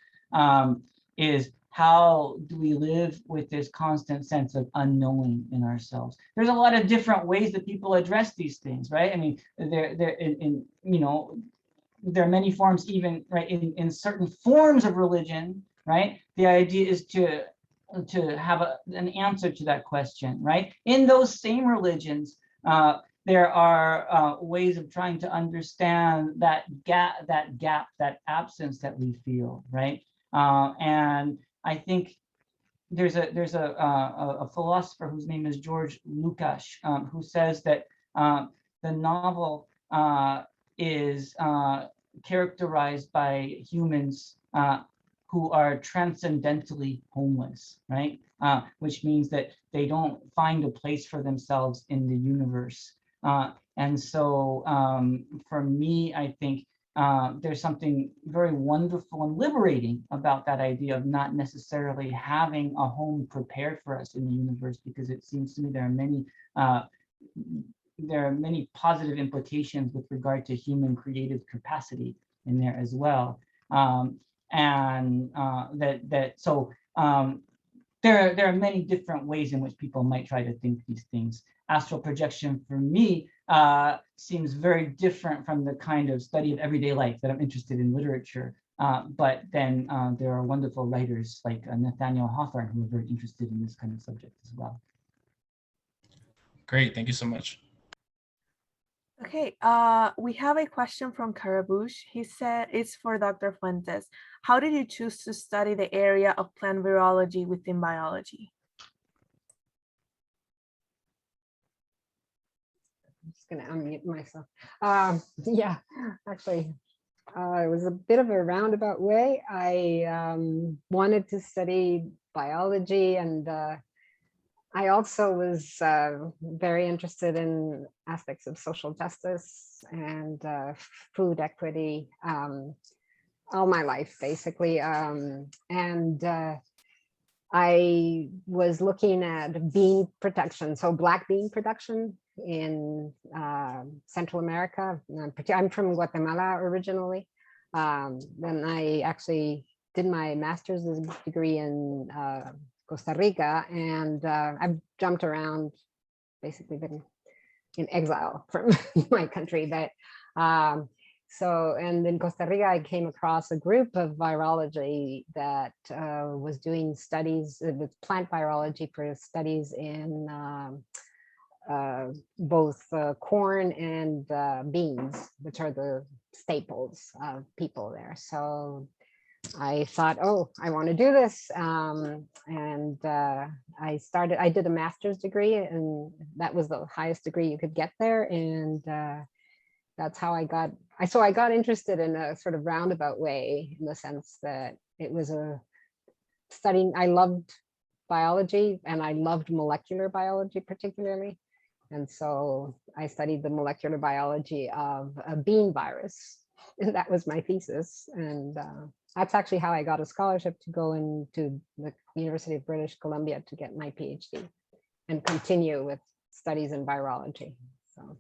is how do we live with this constant sense of unknowing in ourselves? There's a lot of different ways that people address these things, right? I mean, they're in you know, there are many forms, even right in certain forms of religion, right? The idea is to have an answer to that question, right? In those same religions, there are ways of trying to understand that gap, that absence that we feel, right? And I think there's a philosopher whose name is George Lukács, who says that the novel is characterized by humans who are transcendentally homeless, right? Which means that they don't find a place for themselves in the universe. And so for me, I think there's something very wonderful and liberating about that idea of not necessarily having a home prepared for us in the universe, because it seems to me there are many positive implications with regard to human creative capacity in there as well. There are many different ways in which people might try to think these things. Astral projection for me seems very different from the kind of study of everyday life that I'm interested in literature. But then there are wonderful writers like Nathaniel Hawthorne who are very interested in this kind of subject as well. Great, thank you so much. Okay, we have a question from Carabush. He said it's for Dr. Fuentes. How did you choose to study the area of plant virology within biology? I'm just going to unmute myself. Yeah, actually, it was a bit of a roundabout way. I wanted to study biology, and I also was very interested in aspects of social justice and food equity all my life, basically. I was looking at bean production, so black bean production in Central America. I'm from Guatemala originally. Then I actually did my master's degree in Costa Rica, and I've jumped around, basically been in exile from my country. But and in Costa Rica, I came across a group of virology that was doing studies with plant virology for studies in both corn and beans, which are the staples of people there. So I thought, oh, I want to do this. I did a master's degree, and that was the highest degree you could get there. And that's how I got interested in a sort of roundabout way, in the sense that it was I loved biology, and I loved molecular biology particularly. And so I studied the molecular biology of a bean virus, and that was my thesis. And that's actually how I got a scholarship to go into the University of British Columbia to get my PhD and continue with studies in virology. So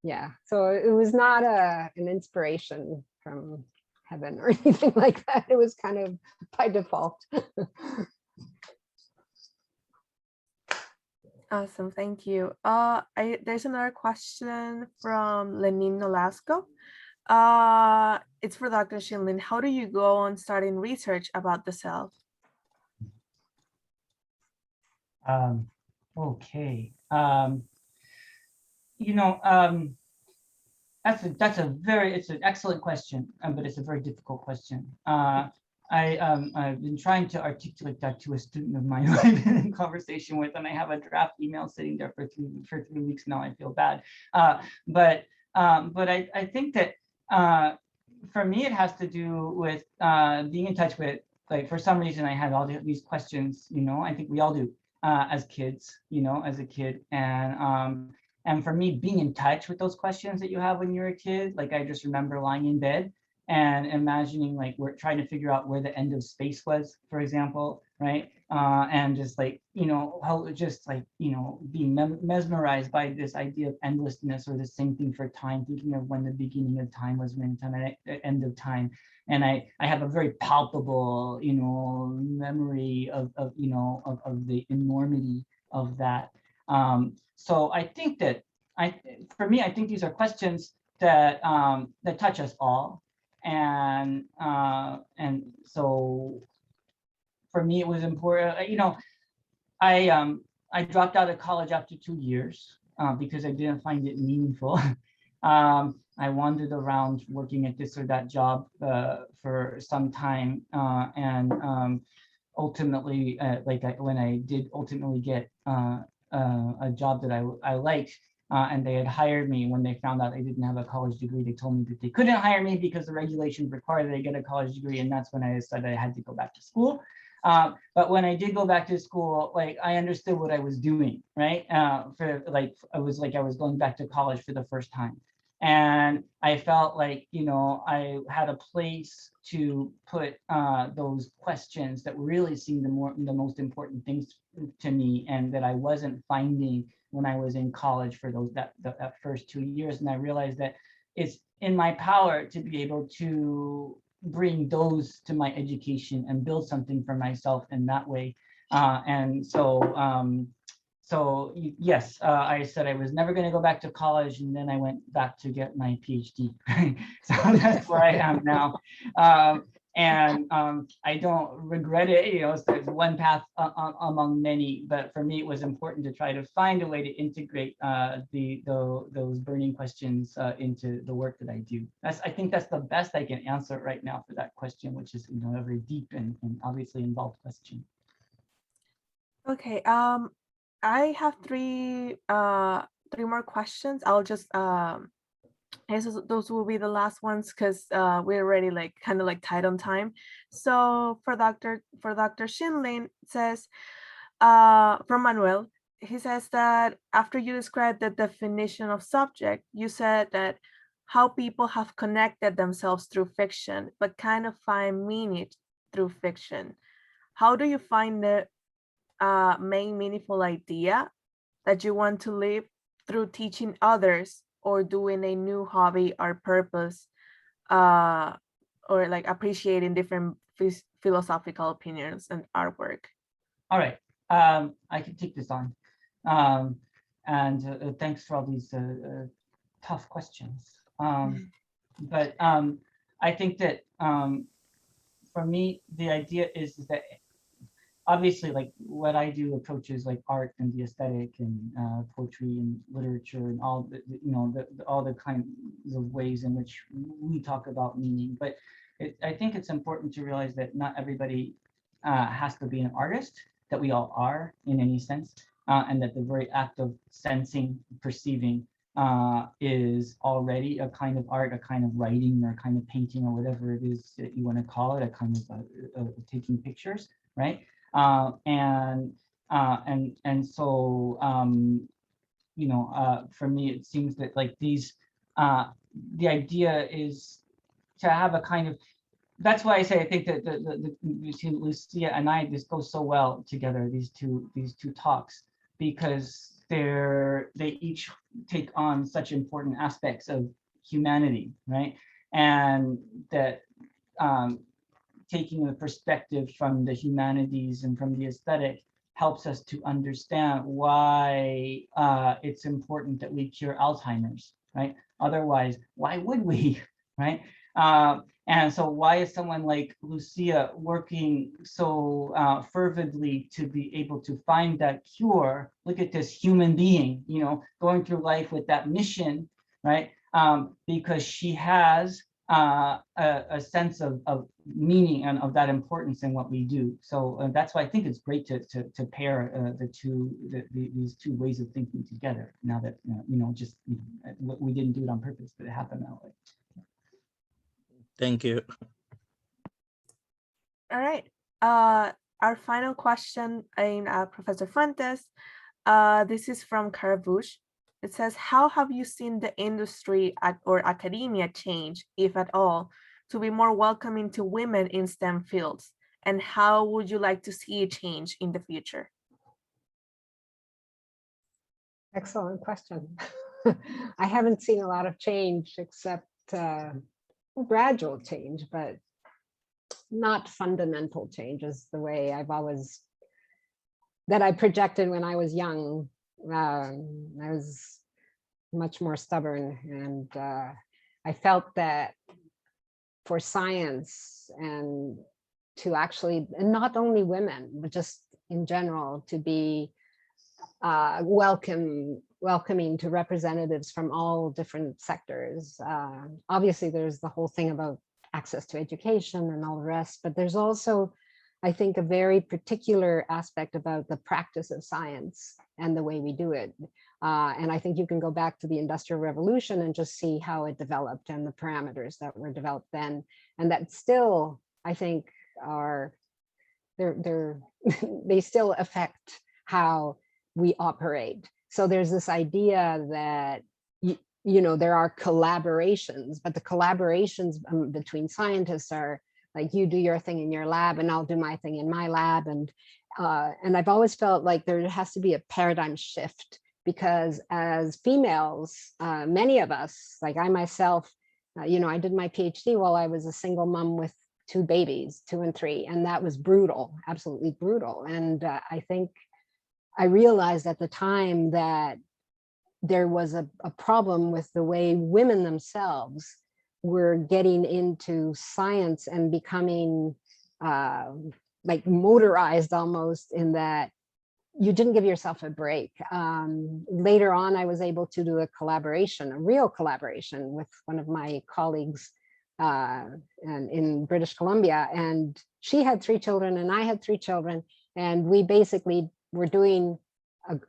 yeah, so it was not an inspiration from heaven or anything like that. It was kind of by default. Awesome, thank you. There's another question from Lenin Nolasco. It's for Dr. Schiendlin. How do you go on starting research about the self? Okay. That's an excellent question, but it's a very difficult question. I've been trying to articulate that to a student of mine who I've been in conversation with, and I have a draft email sitting there for 3 weeks now. I feel bad, but I think that for me, it has to do with being in touch with, like, for some reason, I had all these questions, you know, I think we all do as kids, you know, as a kid. And for me, being in touch with those questions that you have when you're a kid, like I just remember lying in bed and imagining like we're trying to figure out where the end of space was, for example, right? And just like, you know, how just like, you know, being mesmerized by this idea of endlessness, or the same thing for time, thinking of when the beginning of time was, when time and the end of time. And I have a very palpable, you know, memory of you know, of the enormity of that. So I think that for me, I think these are questions that that touch us all. And so for me, it was important, you know, I dropped out of college after 2 years because I didn't find it meaningful. I wandered around working at this or that job for some time, and ultimately, when I did ultimately get a job that I liked, and they had hired me, when they found out I didn't have a college degree, they told me that they couldn't hire me because the regulations required that I get a college degree, and that's when I decided I had to go back to school. But when I did go back to school, like I understood what I was doing, right? For like, I was going back to college for the first time. And I felt like, you know, I had a place to put those questions that really seemed the most important things to me, and that I wasn't finding when I was in college for that first 2 years. And I realized that it's in my power to be able to bring those to my education and build something for myself in that way. And so yes, I said I was never going to go back to college, and then I went back to get my PhD. So that's where I am now. I don't regret it. You know, so there's one path among many, but for me, it was important to try to find a way to integrate those burning questions into the work that I do. I think that's the best I can answer right now for that question, which is, you know, a very deep and obviously involved question. Okay. I have three more questions. I'll just those will be the last ones, because we're already like kind of like tight on time. So for Dr. Schiendlin, it says from Manuel, he says that after you described the definition of subject, you said that how people have connected themselves through fiction, but kind of find meaning through fiction. How do you find the main meaningful idea that you want to live through teaching others, or doing a new hobby or purpose, or like appreciating different philosophical opinions and artwork? All right, I can take this on. And thanks for all these tough questions. But I think that for me, the idea is that obviously, like what I do approaches like art and the aesthetic and poetry and literature and all the, you know, all the kinds of ways in which we talk about meaning. But I think it's important to realize that not everybody has to be an artist, that we all are in any sense, and that the very act of sensing, perceiving is already a kind of art, a kind of writing, or a kind of painting, or whatever it is that you want to call it, a kind of taking pictures, right? And so you know, for me, it seems that like these the idea is to have a kind of, that's why I say I think that between Lucia and I, this goes so well together, these two talks, because they each take on such important aspects of humanity, right? And that taking the perspective from the humanities and from the aesthetic helps us to understand why it's important that we cure Alzheimer's, right? Otherwise, why would we, right? And so why is someone like Lucia working so fervently to be able to find that cure? Look at this human being, you know, going through life with that mission, right? Because she has a sense of meaning and of that importance in what we do. So that's why I think it's great to pair these two ways of thinking together. Now that you know, just we didn't do it on purpose, but it happened that way. Thank you. All right. Our final question in Professor Fuentes. This is from Karavush. It says, how have you seen the industry or academia change, if at all, to be more welcoming to women in STEM fields? And how would you like to see it change in the future? Excellent question. I haven't seen a lot of change except gradual change, but not fundamental changes the way that I projected when I was young. I was much more stubborn, and I felt that for science and to actually, and not only women, but just in general, to be welcoming to representatives from all different sectors. Obviously, there's the whole thing about access to education and all the rest, but there's also, I think, a very particular aspect about the practice of science and the way we do it. And I think you can go back to the Industrial Revolution and just see how it developed and the parameters that were developed then, and that still, I think, are they still affect how we operate. So there's this idea that there are collaborations, but the collaborations between scientists are like, you do your thing in your lab and I'll do my thing in my lab. And I've always felt like there has to be a paradigm shift, because as females, many of us, like I myself, I did my PhD while I was a single mom with 2 babies, 2 and 3, and that was brutal, absolutely brutal. And I think I realized at the time that there was a problem with the way women themselves were getting into science and becoming like motorized almost, in that you didn't give yourself a break. Later on, I was able to do a real collaboration with one of my colleagues in British Columbia, and she had 3 children and I had 3 children, and we basically were doing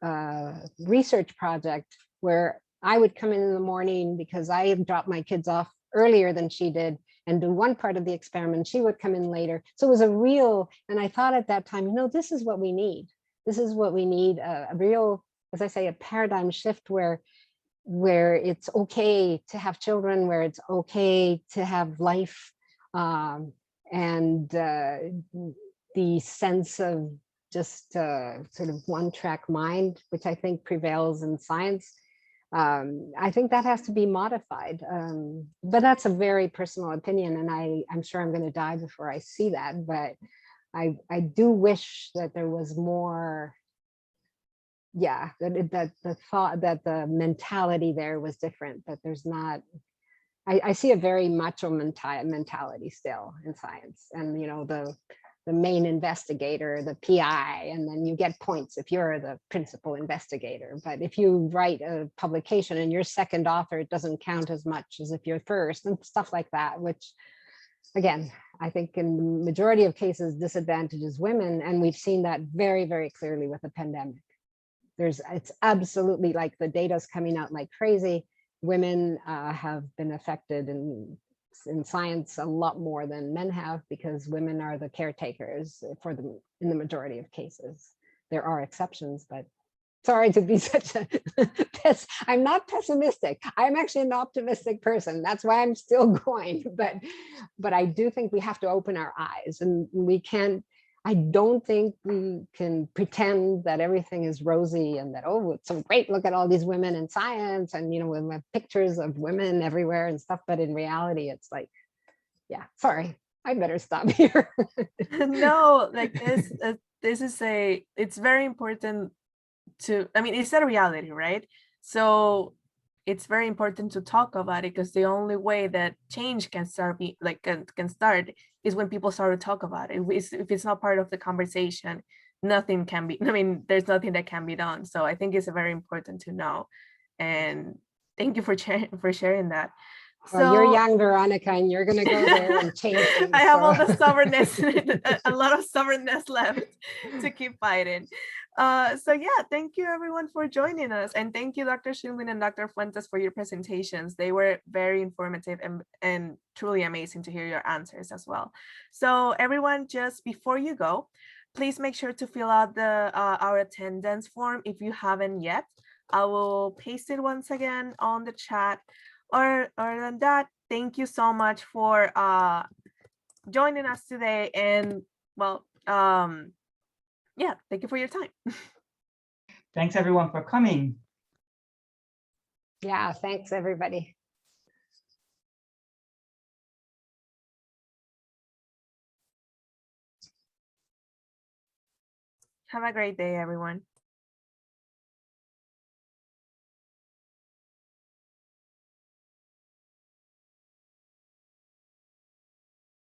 a research project where I would come in the morning because I had dropped my kids off earlier than she did and do one part of the experiment. She would come in later. So it was a real, and I thought at that time, this is what we need. This is what we need, a real, as I say, a paradigm shift where it's okay to have children, where it's okay to have life, and the sense of just sort of one-track mind, which I think prevails in science. I think that has to be modified, but that's a very personal opinion, and I'm sure I'm going to die before I see that. But I do wish that there was more, that the thought, that the mentality there was different. That there's not. I see a very macho mentality still in science, and the main investigator, the PI, and then you get points if you're the principal investigator. But if you write a publication and you're second author, it doesn't count as much as if you're first, and stuff like that, which, again, I think in the majority of cases disadvantages women. And we've seen that very, very clearly with the pandemic. It's absolutely like the data's coming out like crazy. Women have been affected in science a lot more than men have, because women are the caretakers in the majority of cases. There are exceptions, but sorry to be such a I'm not pessimistic. I'm actually an optimistic person. That's why I'm still going. But I do think we have to open our eyes, and I don't think we can pretend that everything is rosy and that, oh, it's so great, look at all these women in science, and we have pictures of women everywhere and stuff, but in reality it's like, yeah, sorry, I better stop here. No, like this is it's very important to, it's a reality, right? So it's very important to talk about it, because the only way that change can start is when people start to talk about it. If it's not part of the conversation, nothing can be, there's nothing that can be done. So I think it's very important to know. And thank you for sharing that. Well, you're young, Veronica, and you're going to go there and change things. I have all the stubbornness, a lot of stubbornness left to keep fighting. So yeah, thank you everyone for joining us. And thank you, Dr. Schiendlin and Dr. Fuentes, for your presentations. They were very informative and truly amazing to hear your answers as well. So everyone, just before you go, please make sure to fill out the our attendance form if you haven't yet. I will paste it once again on the chat. Other than that, thank you so much for joining us today. And well, yeah, thank you for your time. Thanks everyone for coming. Yeah, thanks, everybody. Have a great day, everyone.